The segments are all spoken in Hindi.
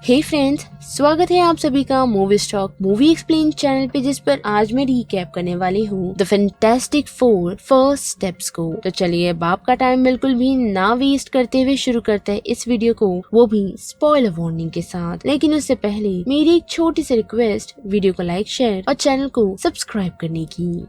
हे फ्रेंड्स, स्वागत है आप सभी का movie stock movie explain channel पे, जिस पर आज मैं रिकैप करने वाली हूँ the fantastic four first steps को। तो चलिए अब आपका टाइम बिल्कुल भी ना वेस्ट करते हुए शुरू करते हैं इस वीडियो को, वो भी स्पॉइलर वार्निंग के साथ। लेकिन उससे पहले मेरी एक छोटी सी रिक्वेस्ट, वीडियो को लाइक, शेयर और चैनल को सब्सक्राइब करने की।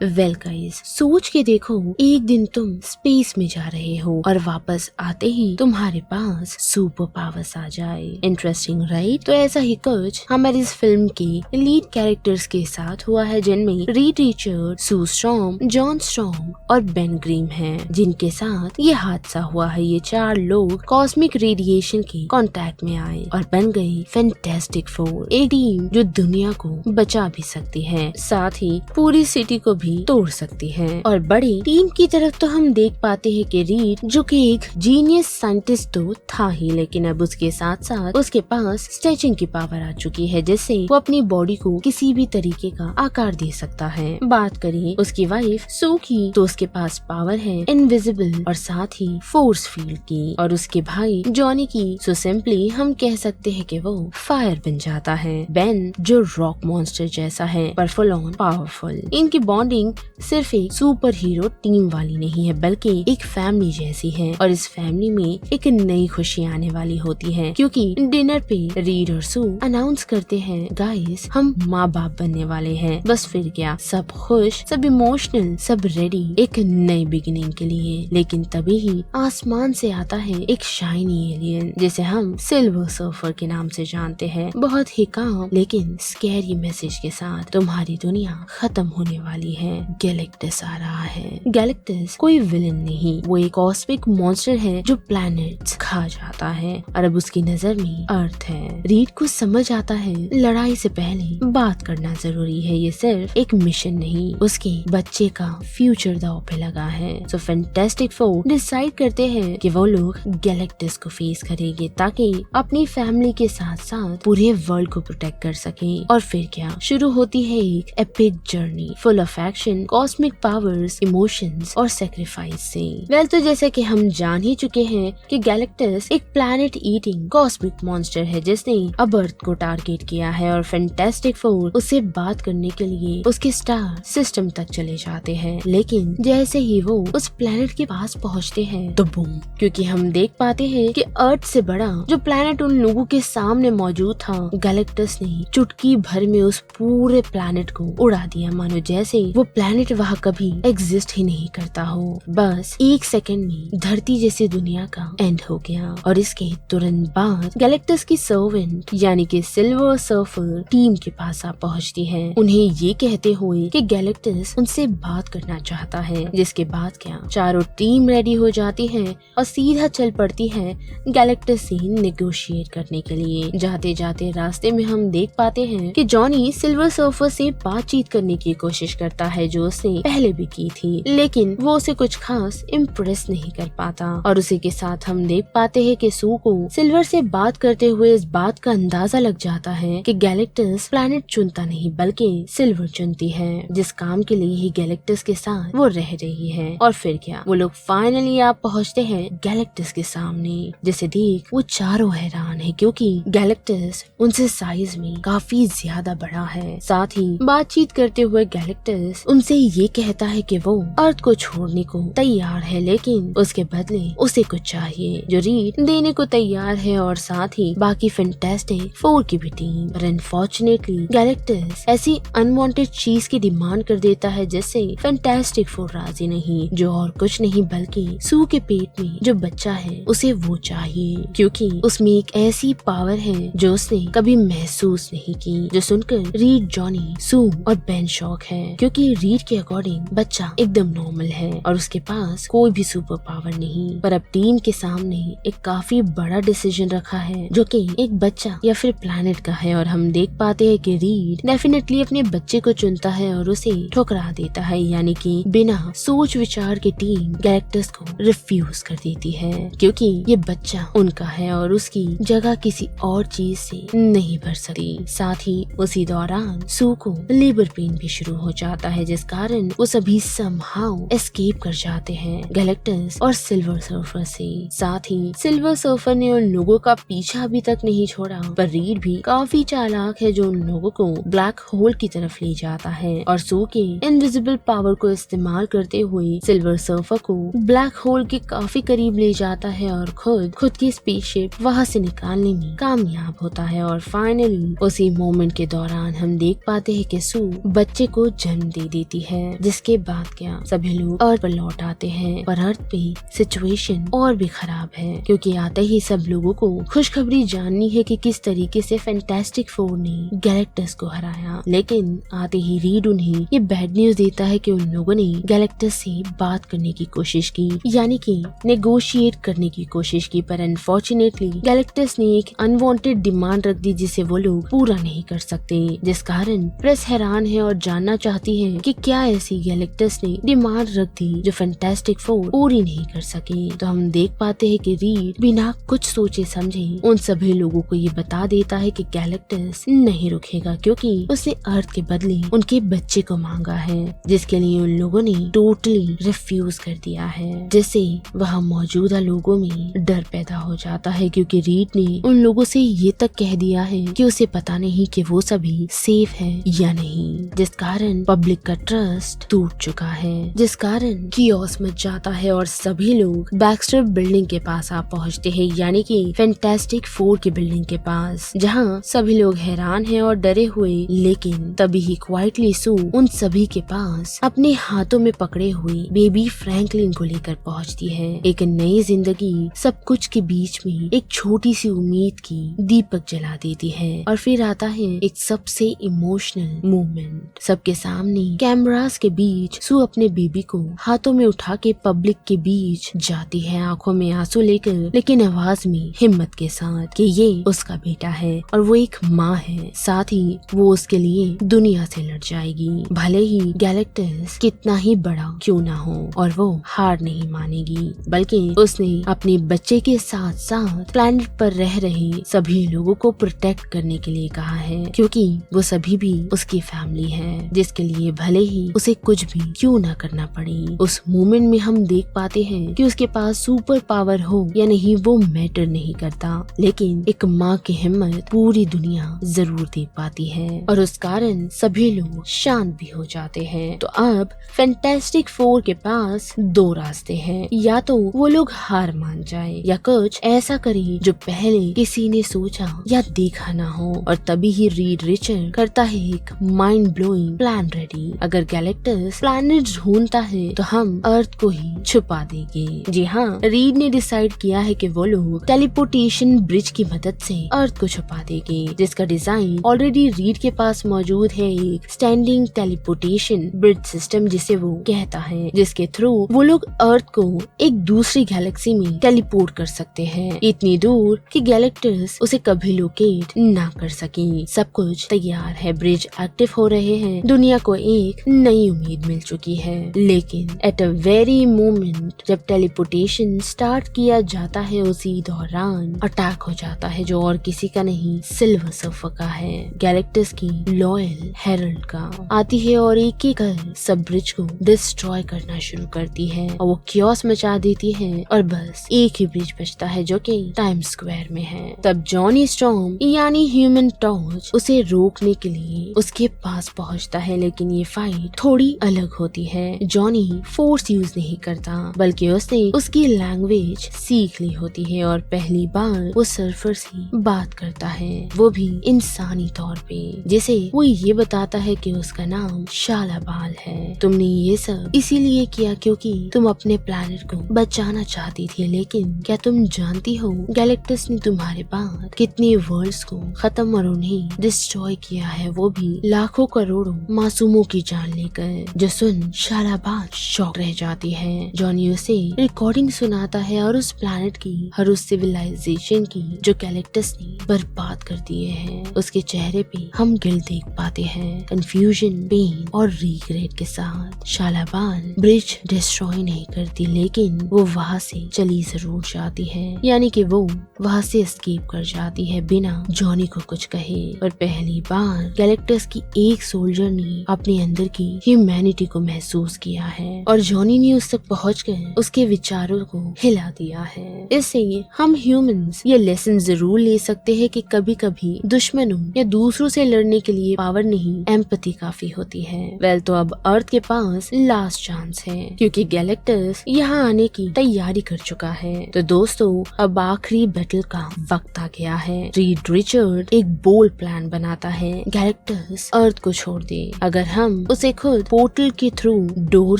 वेल गाइस, सोच के देखो, एक दिन तुम स्पेस में जा रहे हो और वापस आते ही तुम्हारे पास सुपर पावर्स आ जाए। Interesting right? तो ऐसा ही कुछ हमारी इस फिल्म के लीड कैरेक्टर्स के साथ हुआ है, जिनमें रीड रिचर्ड, सू स्टॉर्म, जॉन स्टॉर्म और बेन ग्रिम हैं, जिनके साथ ये हादसा हुआ है। ये चार लोग कॉस्मिक रेडिएशन के कांटेक्ट में आए और बन गए फैंटास्टिक फोर, एक टीम जो दुनिया को बचा भी सकती है, साथ ही पूरी सिटी को भी तोड़ सकती है। और बड़ी टीम की तरफ तो हम देख पाते हैं कि रीड, जो कि एक जीनियस साइंटिस्ट तो था ही, लेकिन अब उसके साथ साथ उसके पास स्ट्रेचिंग की पावर आ चुकी है, जिससे वो अपनी बॉडी को किसी भी तरीके का आकार दे सकता है। बात करें उसकी वाइफ सू की, तो उसके पास पावर है इनविजिबल और साथ ही फोर्स फील्ड की। और उसके भाई जॉनी की, सो सिंपली हम कह सकते हैं कि वो फायर बन जाता है। बेन जो रॉक मॉन्स्टर जैसा है पर फुल ऑन पावरफुल। इनकी बॉन्डिंग सिर्फ एक सुपर हीरो टीम वाली नहीं है, बल्कि एक फैमिली जैसी है। और इस फैमिली में एक नई खुशी आने वाली होती है, क्योंकि डिनर पे रीड और सू अनाउंस करते हैं, गाइस हम माँ बाप बनने वाले हैं। बस फिर क्या, सब खुश, सब इमोशनल, सब रेडी एक नई बिगिनिंग के लिए। लेकिन तभी ही आसमान से आता है एक शाइनी एलियन, जिसे हम सिल्वर सर्फर के नाम से जानते हैं। बहुत ही काम लेकिन स्कैरी मैसेज के साथ, तुम्हारी दुनिया खत्म होने वाली है, गैलेक्टस आ रहा है। गैलेक्टस कोई विलन नहीं, वो एक कॉस्मिक मॉन्स्टर है जो प्लैनेट्स खा जाता है और अब उसकी नजर में अर्थ है। रीड को समझ आता है लड़ाई से पहले बात करना जरूरी है, ये सिर्फ एक मिशन नहीं, उसके बच्चे का फ्यूचर दांव पे लगा है। सो फैंटास्टिक फोर डिसाइड करते हैं कि वो लोग गैलेक्टस को फेस करेंगे, ताकि अपनी फैमिली के साथ साथ पूरे वर्ल्ड को प्रोटेक्ट कर सके। और फिर क्या, शुरू होती है एक epic journey full of action, cosmic powers, emotions और सैक्रिफाइस से। वेल, तो जैसे कि हम जान ही चुके हैं कि गैलेक्टस एक प्लैनेट ईटिंग कॉस्मिक मॉन्स्टर है, जिसने अब अर्थ को टारगेट किया है। और फैंटास्टिक फोर उससे बात करने के लिए उसके स्टार सिस्टम तक चले जाते हैं। लेकिन जैसे ही वो उस प्लैनेट के पास पहुंचते हैं तो बूम, क्योंकि हम देख पाते हैं कि अर्थ से बड़ा जो प्लैनेट उन लोगों के सामने मौजूद था, गैलेक्टस ने चुटकी भर में उस पूरे प्लैनेट को उड़ा दिया, मानो जैसे वो प्लैनेट वहाँ कभी एग्जिस्ट ही नहीं करता हो। बस एक सेकंड में धरती जैसी दुनिया का एंड हो गया। और इसके तुरंत बाद गैलेक्टस की सर्वेंट यानी कि सिल्वर सर्फर टीम के पास आ पहुँचती है, उन्हें ये कहते हुए कि गैलेक्टस उनसे बात करना चाहता है। जिसके बाद क्या, चारों टीम रेडी हो जाती है और सीधा चल पड़ती है गैलेक्टस से नेगोशिएट करने के लिए। जाते जाते रास्ते में हम देख पाते हैं कि जॉनी सिल्वर सर्फर से बातचीत करने की कोशिश करता है, जो उसने पहले भी की थी, लेकिन वो उसे कुछ खास इम्प्रेस नहीं कर पाता। और उसी के साथ हम देख पाते हैं कि सू को सिल्वर से बात करते हुए इस बात का अंदाजा लग जाता है कि गैलेक्टस प्लैनेट चुनता नहीं बल्कि सिल्वर चुनती है, जिस काम के लिए ही गैलेक्टस के साथ वो रह रही है। और फिर क्या, वो लोग फाइनली आप पहुँचते हैं गैलेक्टस के सामने, जिसे देख वो चारों हैरान है, क्योंकि गैलेक्टस उनसे साइज में काफी ज्यादा बड़ा है। साथ ही बातचीत करते हुए गैलेक्टस उनसे ये कहता है कि वो अर्थ को छोड़ने को तैयार है, लेकिन उसके बदले उसे कुछ चाहिए, जो रीड देने को तैयार है, और साथ ही बाकी फैंटास्टिक फोर की भी टीम। पर अनफॉर्चुनेटली गैलेक्टस ऐसी अनवांटेड चीज की डिमांड कर देता है, जिससे फैंटास्टिक फोर राजी नहीं, जो और कुछ नहीं बल्कि सू के पेट में जो बच्चा है उसे वो चाहिए, क्योंकि उसमें एक ऐसी पावर है जो उसने कभी महसूस नहीं की। जो सुनकर रीड, जॉनी, सू और बेन शॉक है, क्योंकि रीड के अकॉर्डिंग बच्चा एकदम नॉर्मल है और उसके पास कोई भी सुपर पावर नहीं। पर अब टीम के सामने एक काफी बड़ा डिसीजन रखा है, जो कि एक बच्चा या फिर प्लैनेट का है। और हम देख पाते हैं कि रीड डेफिनेटली अपने बच्चे को चुनता है और उसे ठुकरा देता है, यानी कि बिना सोच विचार के टीम गैलेक्टस को रिफ्यूज कर देती है, क्योंकि ये बच्चा उनका है और उसकी जगह किसी और चीज से नहीं भर सकती। साथ ही उसी दौरान सू को लेबर पेन भी शुरू हो जाता है, है, जिस कारण वो सभी समहाउ एस्केप कर जाते हैं गैलेक्टस और सिल्वर सर्फर से। साथ ही सिल्वर सर्फर ने उन लोगों का पीछा अभी तक नहीं छोड़ा, पर रीड भी काफी चालाक है जो उन लोगों को ब्लैक होल की तरफ ले जाता है और सू के इनविजिबल पावर को इस्तेमाल करते हुए सिल्वर सर्फर को ब्लैक होल के काफी करीब ले जाता है और खुद की स्पेसशिप वहाँ से निकालने में कामयाब होता है। और फाइनली उसी मोमेंट के दौरान हम देख पाते हैं कि सू बच्चे को जन्म दे देती है, जिसके बाद क्या सभी लोग अर्थ पर लौट आते हैं। पर अर्थ पे सिचुएशन और भी खराब है, क्योंकि आते ही सब लोगों को खुशखबरी जाननी है कि किस तरीके से फैंटास्टिक फोर ने गैलेक्टस को हराया। लेकिन आते ही रीड उन्हें ये बैड न्यूज देता है कि उन लोगों ने गैलेक्टस से बात करने की कोशिश की, यानी कि नेगोशिएट करने की कोशिश की, पर अनफॉर्चुनेटली गैलेक्टस ने एक अनवांटेड डिमांड रख दी जिसे वो लोग पूरा नहीं कर सकते, जिस कारण प्रेस हैरान है और जानना चाहती है कि क्या ऐसी गैलेक्टस ने डिमांड रख दी जो फैंटास्टिक फोर पूरी नहीं कर सके। तो हम देख पाते हैं कि रीड बिना कुछ सोचे समझे उन सभी लोगों को ये बता देता है कि गैलेक्टस नहीं रुकेगा, क्योंकि उसने अर्थ के बदले उनके बच्चे को मांगा है, जिसके लिए उन लोगों ने टोटली रिफ्यूज कर दिया है, जिससे वहाँ मौजूदा लोगों में डर पैदा हो जाता है, क्योंकि रीड ने उन लोगों से ये तक कह दिया है कि उसे पता नहीं कि वो सभी सेफ है या नहीं, जिस कारण पब्लिक का ट्रस्ट टूट चुका है, जिस कारण कियोस मच जाता है और सभी लोग बैक्स्टर बिल्डिंग के पास आ पहुँचते हैं, यानी कि फैंटास्टिक फोर की बिल्डिंग के पास, जहाँ सभी लोग हैरान हैं और डरे हुए। लेकिन तभी ही क्वाइटली सू उन सभी के पास अपने हाथों में पकड़े हुए बेबी फ्रैंकलिन को लेकर पहुंचती है। एक नई जिंदगी सब कुछ के बीच में एक छोटी सी उम्मीद की दीपक जला देती है। और फिर आता है एक सबसे इमोशनल मोमेंट। सबके सामने कैमरास के बीच सू अपने बेबी को हाथों में उठा के पब्लिक के बीच जाती है, आंखों में आंसू लेकर, लेकिन आवाज में हिम्मत के साथ कि ये उसका बेटा है और वो एक माँ है, साथ ही वो उसके लिए दुनिया से लड़ जाएगी, भले ही गैलेक्टस कितना ही बड़ा क्यों ना हो। और वो हार नहीं मानेगी, बल्कि उसने अपने बच्चे के साथ साथ प्लैनेट पर रह रहे सभी लोगों को प्रोटेक्ट करने के लिए कहा है, क्योंकि वो सभी भी उसकी फैमिली है, जिसके लिए भले ही उसे कुछ भी क्यों ना करना पड़े। उस मोमेंट में हम देख पाते हैं कि उसके पास सुपर पावर हो या नहीं वो मैटर नहीं करता, लेकिन एक माँ की हिम्मत पूरी दुनिया जरूर देख पाती है और उस कारण सभी लोग शांत भी हो जाते हैं। तो अब फैंटास्टिक फोर के पास दो रास्ते हैं, या तो वो लोग हार मान जाए या कुछ ऐसा करे जो पहले किसी ने सोचा या देखा ना हो। और तभी ही रीड रिचर्ड करता है एक माइंड ब्लोइंग प्लान रेडी। अगर गैलेक्टस प्लैनेट ढूंढता है तो हम अर्थ को ही छुपा देंगे। जी हाँ, रीड ने डिसाइड किया है कि वो लोग टेलीपोर्टेशन ब्रिज की मदद से अर्थ को छुपा देंगे, जिसका डिजाइन ऑलरेडी रीड के पास मौजूद है, एक स्टैंडिंग टेलीपोर्टेशन ब्रिज सिस्टम जिसे वो कहता है, जिसके थ्रू वो लोग अर्थ को एक दूसरी गैलेक्सी में टेलीपोर्ट कर सकते हैं, इतनी दूर कि गैलेक्टस उसे कभी लोकेट ना कर सके। सब कुछ तैयार है, ब्रिज एक्टिव हो रहे हैं, दुनिया को एक नई उम्मीद मिल चुकी है। लेकिन एट अ वेरी मोमेंट जब टेलीपोर्टेशन स्टार्ट किया जाता है, उसी दौरान अटैक हो जाता है जो और किसी का नहीं सिल्वर सर्फर का है, गैलेक्टस की लॉयल हेरल्ड का। आती है और एक एक कर सब ब्रिज को डिस्ट्रॉय करना शुरू करती है और वो कियोस मचा देती है और बस एक ही ब्रिज बचता है जो कि टाइम स्क्वायर में है। तब जॉनी स्टॉर्म यानी ह्यूमन टॉर्च उसे रोकने के लिए उसके पास पहुंचता है, लेकिन ये फाइट थोड़ी अलग होती है। जॉनी फोर्स यूज नहीं करता, बल्कि उसने उसकी लैंग्वेज सीख ली होती है और पहली बार वो सर्फर से बात करता है, वो भी इंसानी तौर पे, जिसे वो ये बताता है कि उसका नाम शालाबाल है। तुमने ये सब इसीलिए किया क्योंकि तुम अपने प्लैनेट को बचाना चाहती थी, लेकिन क्या तुम जानती हो गैलेक्टस ने तुम्हारे बाद कितने वर्ल्ड्स को खत्म और उन्हें डिस्ट्रॉय किया है, वो भी लाखों करोड़ों मासूमों की जान लेकर। जो सुन शालाबाल शॉक रह जाती है। जॉनी उसे रिकॉर्डिंग सुनाता है और उस प्लैनेट की हर उस सिविलाइजेशन की जो गैलेक्टस ने बर्बाद कर दिए हैं, उसके चेहरे पे हम गिल्ट देख पाते हैं, कंफ्यूजन, पेन और रिग्रेट के साथ। शालाबाल ब्रिज डिस्ट्रॉय नहीं करती, लेकिन वो वहाँ से चली जरूर जाती है, यानी कि वो वहाँ से एस्केप कर जाती है बिना जॉनी को कुछ कहे। और पहली बार गैलेक्टस की एक सोल्जर ने अपने अंदर की ह्यूमैनिटी को महसूस किया है और जॉनी ने उस तक पहुंचकर उसके विचारों को हिला दिया है। इससे हम ह्यूमंस ये लेसन जरूर ले सकते हैं कि कभी कभी दुश्मनों या दूसरों से लड़ने के लिए पावर नहीं, एम्पैथी काफी होती है। वेल तो अब अर्थ के पास लास्ट चांस है क्योंकि गैलेक्टस यहाँ आने की तैयारी कर चुका है। तो दोस्तों अब आखिरी बैटल का वक्त आ गया है। रीड रिचर्ड एक बोल्ड प्लान बनाता है, गैलेक्टस अर्थ को छोड़ दे अगर हम उसे खुद पोर्टल के थ्रू डोर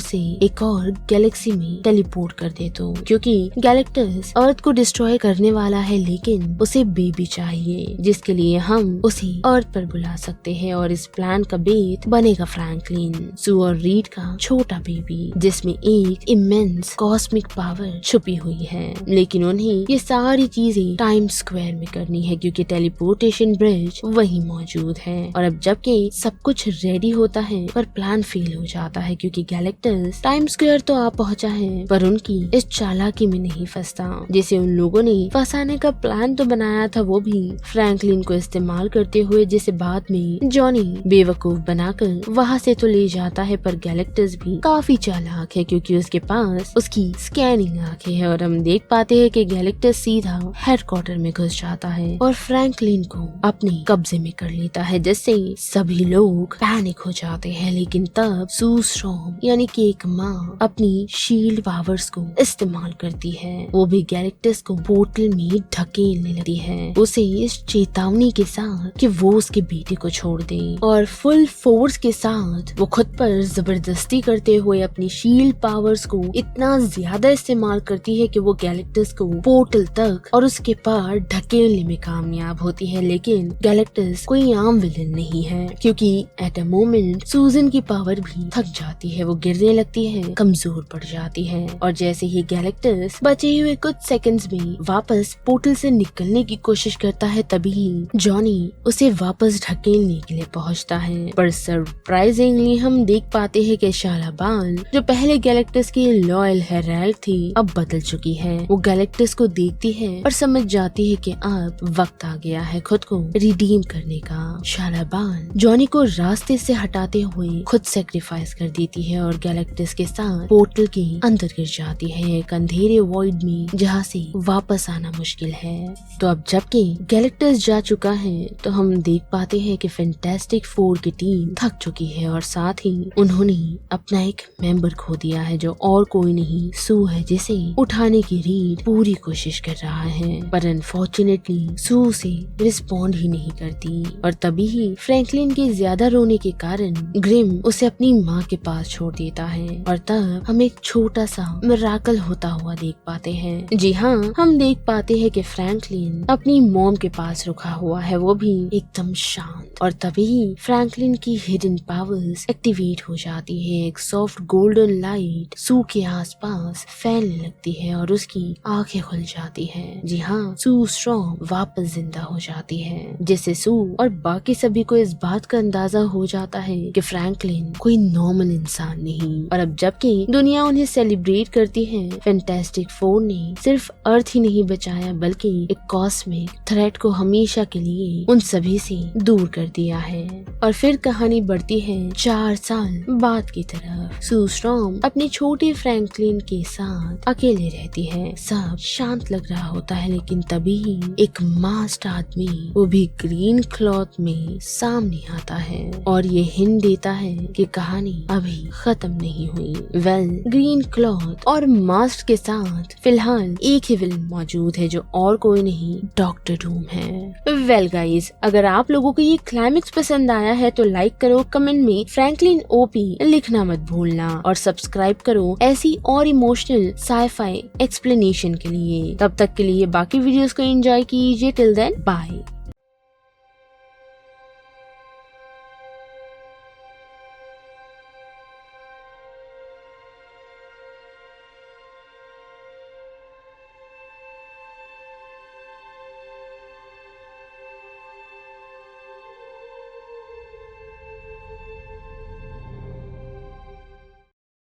से एक और गैलेक्सी में टेलीपोर्ट कर दे तो, क्योंकि गैलेक्टस अर्थ को डिस्ट्रॉय करने वाला है लेकिन उसे बेबी चाहिए जिसके लिए हम उसे अर्थ पर बुला सकते हैं और इस प्लान का बेट बनेगा फ्रैंकलिन, सू और रीड का छोटा बेबी जिसमें एक इमेंस कॉस्मिक पावर छुपी हुई है। लेकिन उन्हें ये सारी चीजें टाइम स्क्वायर में करनी है क्योंकि टेलीपोर्टेशन ब्रिज वहीं मौजूद है। और अब जबकि सब कुछ रेडी होता है पर प्लान फेल हो जाता है क्योंकि गैलेक्टस टाइम स्क्वायर तो आ पहुंचा है पर उनकी इस चालाकी में नहीं फंसता जिसे उन लोगों ने फंसाने का प्लान तो बनाया था, वो भी फ्रैंकलिन को इस्तेमाल करते हुए, जिसे बाद में जॉनी बेवकूफ बनाकर वहाँ से तो ले जाता है। पर गैलेक्टस भी काफी चालाक है क्योंकि उसके पास उसकी स्कैनिंग आंखें है और हम देख पाते हैं कि गैलेक्टस सीधा हेडक्वार्टर में घुस जाता है और फ्रैंकलिन को अपने कब्जे में कर लेता है जिससे सभी लोग पैनिक हो जाते हैं। लेकिन तब सू स्ट्रॉन्ग यानी कि एक माँ अपनी शील्ड पावर्स को इस्तेमाल करती है, वो भी गैलेक्टस को पोर्टल में ढकेलने लगती है, उसे इस चेतावनी के साथ कि वो उसके बेटे को छोड़ दे और फुल फोर्स के साथ वो खुद पर जबरदस्ती करते हुए अपनी शील्ड पावर्स को इतना ज्यादा इस्तेमाल करती है कि वो गैलेक्टस को पोर्टल तक और उसके पार ढकेलने में कामयाब होती है। लेकिन गैलेक्टस कोई आम विलन नहीं है क्योंकि एट अ मोमेंट सूजन की पावर भी थक जाती है, वो गिरने लगती है, कमजोर पड़ जाती है और जैसे ही गैलेक्टस बचे हुए कुछ सेकंड्स में वापस पोर्टल से निकलने की कोशिश करता है तभी जॉनी उसे वापस ढकेलने के लिए पहुंचता है। पर सरप्राइजिंगली हम देख पाते हैं कि शालाबान जो पहले गैलेक्टस की लॉयल हेराल्ड थी अब बदल चुकी है। वो गैलेक्टस को देखती है और समझ जाती है कि अब वक्त आ गया है खुद को रिडीम करने का। शालाबान जॉनी को रास्ते से हटाते हुए खुद सेक्रीफाइस कर देती है और गैलेक्टस के साथ पोर्टल के अंदर गिर जाती है एक अंधेरे वॉइड में जहाँ से वापस आना मुश्किल है। तो अब जबकि गैलेक्टस जा चुका है तो हम देख पाते हैं कि फैंटास्टिक फोर की टीम थक चुकी है और साथ ही उन्होंने अपना एक मेंबर खो दिया है जो और कोई नहीं सू है जिसे उठाने की रीड पूरी कोशिश कर रहा है पर अनफॉर्चुनेटली सू से रिस्पॉन्ड ही नहीं करती और तभी ही फ्रैंकलिन के ज्यादा रोने के कारण ग्रिम उसे अपनी माँ के पास छोड़ देता है और तब हम एक छोटा सा मिरेकल होता हुआ देख पाते हैं। जी हाँ, हम देख पाते हैं कि फ्रैंकलिन अपनी मॉम के पास रुका हुआ है, वो भी एकदम शांत और तभी फ्रैंकलिन की हिडन पावर्स एक्टिवेट हो जाती है। एक सॉफ्ट गोल्डन लाइट सू के आसपास फैलने लगती है और उसकी आंखें खुल जाती है। जी हाँ, सू स्ट्रॉन्ग वापस जिंदा हो जाती है जिससे सू और बाकी सभी को इस बात का अंदाजा हो जाता है कि फ्रैंकलिन कोई नॉर्मल इंसान नहीं। और अब जबकि दुनिया उन्हें सेलिब्रेट करती है, फैंटास्टिक फोर ने सिर्फ अर्थ ही नहीं बचाया बल्कि एक कॉस्मिक थ्रेट को हमेशा के लिए उन सभी से दूर कर दिया है। और फिर कहानी बढ़ती है 4 साल बाद की तरफ। सू स्ट्रॉन्ग अपने छोटे फ्रैंकलिन के साथ अकेले रहती है, सब शांत लग रहा होता है लेकिन तभी एक मास्क्ड आदमी वो भी ग्रीन क्लॉथ में सामने आता है और ये हिंट देता है कि कहानी अभी खत्म नहीं हुई। वेल, ग्रीन क्लॉथ और मास्क के साथ फिलहाल एक ही विलन मौजूद है जो और कोई नहीं डॉक्टर डूम है। वेल गाइस, अगर आप लोगों को ये क्लाइमेक्स पसंद आया है तो लाइक करो, कमेंट में फ्रैंकलिन ओपी लिखना मत भूलना और सब्सक्राइब करो ऐसी और इमोशनल साइफाई एक्सप्लेनेशन के लिए। तब तक के लिए बाकी वीडियोस को एंजॉय कीजिए। Till then bye.